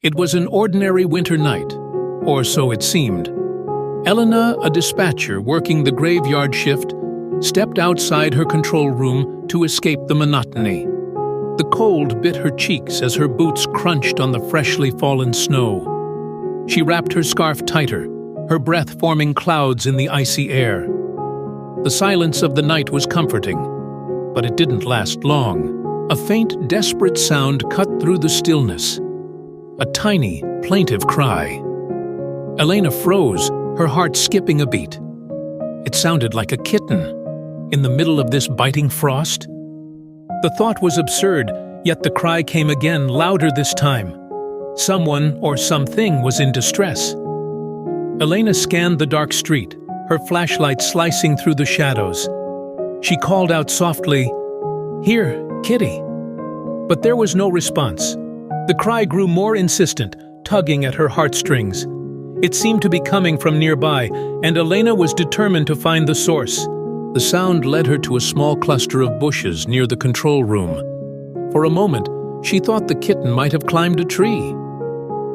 It was an ordinary winter night, or so it seemed. Elena, a dispatcher working the graveyard shift, stepped outside her control room to escape the monotony. The cold bit her cheeks as her boots crunched on the freshly fallen snow. She wrapped her scarf tighter, her breath forming clouds in the icy air. The silence of the night was comforting, but it didn't last long. A faint, desperate sound cut through the stillness. A tiny, plaintive cry. Elena froze, her heart skipping a beat. It sounded like a kitten, in the middle of this biting frost. The thought was absurd, yet the cry came again, louder this time. Someone or something was in distress. Elena scanned the dark street, her flashlight slicing through the shadows. She called out softly, "Here, Kitty." But there was no response. The cry grew more insistent, tugging at her heartstrings. It seemed to be coming from nearby, and Elena was determined to find the source. The sound led her to a small cluster of bushes near the control room. For a moment, she thought the kitten might have climbed a tree.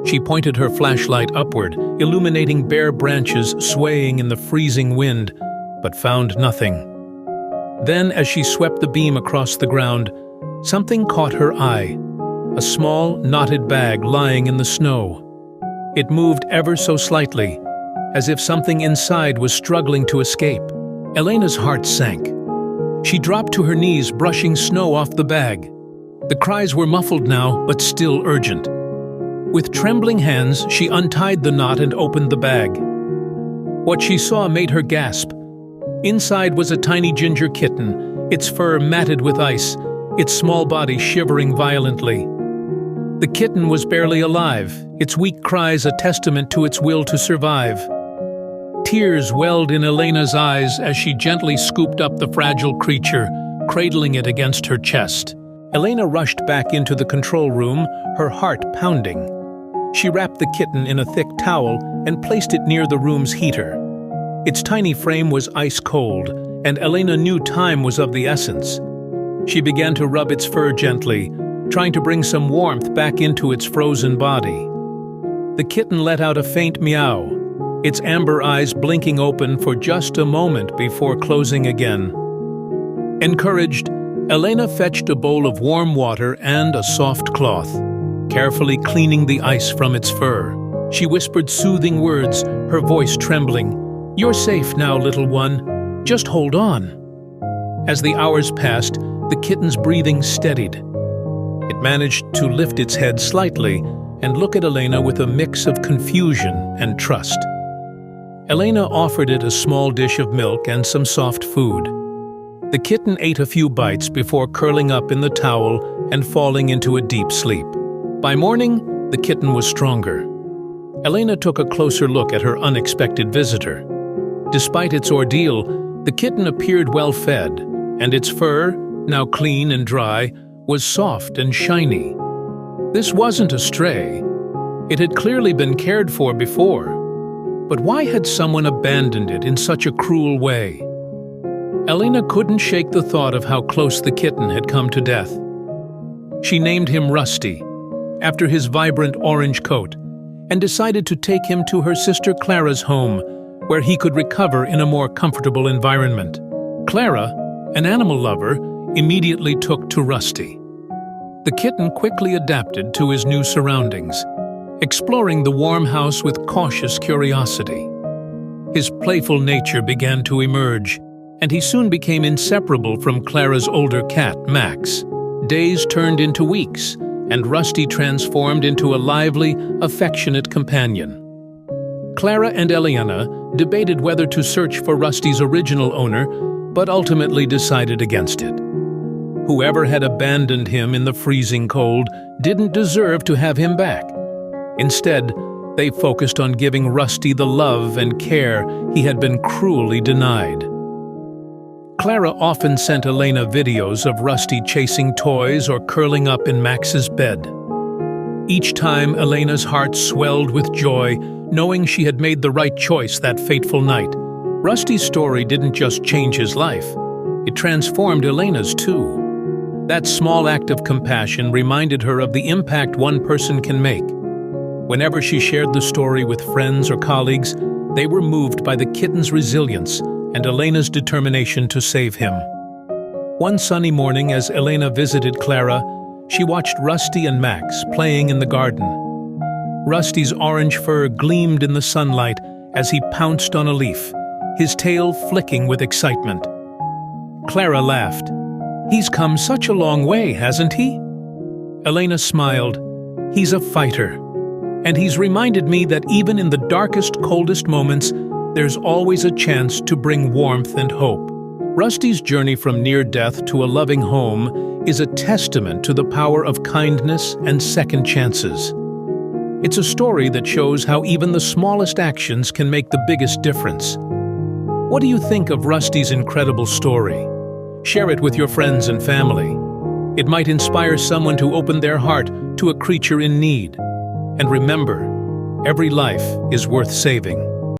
She pointed her flashlight upward, illuminating bare branches swaying in the freezing wind, but found nothing. Then, as she swept the beam across the ground, something caught her eye. A small, knotted bag lying in the snow. It moved ever so slightly, as if something inside was struggling to escape. Elena's heart sank. She dropped to her knees, brushing snow off the bag. The cries were muffled now, but still urgent. With trembling hands, she untied the knot and opened the bag. What she saw made her gasp. Inside was a tiny ginger kitten, its fur matted with ice, its small body shivering violently. The kitten was barely alive, its weak cries a testament to its will to survive. Tears welled in Elena's eyes as she gently scooped up the fragile creature, cradling it against her chest. Elena rushed back into the control room, her heart pounding. She wrapped the kitten in a thick towel and placed it near the room's heater. Its tiny frame was ice cold, and Elena knew time was of the essence. She began to rub its fur gently, trying to bring some warmth back into its frozen body. The kitten let out a faint meow, its amber eyes blinking open for just a moment before closing again. Encouraged, Elena fetched a bowl of warm water and a soft cloth, carefully cleaning the ice from its fur. She whispered soothing words, her voice trembling. "You're safe now, little one. Just hold on." As the hours passed, the kitten's breathing steadied. It managed to lift its head slightly and look at Elena with a mix of confusion and trust. Elena offered it a small dish of milk and some soft food. The kitten ate a few bites before curling up in the towel and falling into a deep sleep. By morning, the kitten was stronger. Elena took a closer look at her unexpected visitor. Despite its ordeal, the kitten appeared well fed, and its fur, now clean and dry, was soft and shiny. This wasn't a stray. It had clearly been cared for before. But why had someone abandoned it in such a cruel way? Elena couldn't shake the thought of how close the kitten had come to death. She named him Rusty, after his vibrant orange coat, and decided to take him to her sister Clara's home, where he could recover in a more comfortable environment. Clara, an animal lover, immediately took to Rusty. The kitten quickly adapted to his new surroundings, exploring the warm house with cautious curiosity. His playful nature began to emerge, and he soon became inseparable from Clara's older cat, Max. Days turned into weeks, and Rusty transformed into a lively, affectionate companion. Clara and Elena debated whether to search for Rusty's original owner, but ultimately decided against it. Whoever had abandoned him in the freezing cold didn't deserve to have him back. Instead, they focused on giving Rusty the love and care he had been cruelly denied. Clara often sent Elena videos of Rusty chasing toys or curling up in Max's bed. Each time, Elena's heart swelled with joy, knowing she had made the right choice that fateful night. Rusty's story didn't just change his life, it transformed Elena's too. That small act of compassion reminded her of the impact one person can make. Whenever she shared the story with friends or colleagues, they were moved by the kitten's resilience and Elena's determination to save him. One sunny morning, as Elena visited Clara, she watched Rusty and Max playing in the garden. Rusty's orange fur gleamed in the sunlight as he pounced on a leaf, his tail flicking with excitement. Clara laughed. "He's come such a long way, hasn't he?" Elena smiled. "He's a fighter. And he's reminded me that even in the darkest, coldest moments, there's always a chance to bring warmth and hope." Rusty's journey from near death to a loving home is a testament to the power of kindness and second chances. It's a story that shows how even the smallest actions can make the biggest difference. What do you think of Rusty's incredible story? Share it with your friends and family. It might inspire someone to open their heart to a creature in need. And remember, every life is worth saving.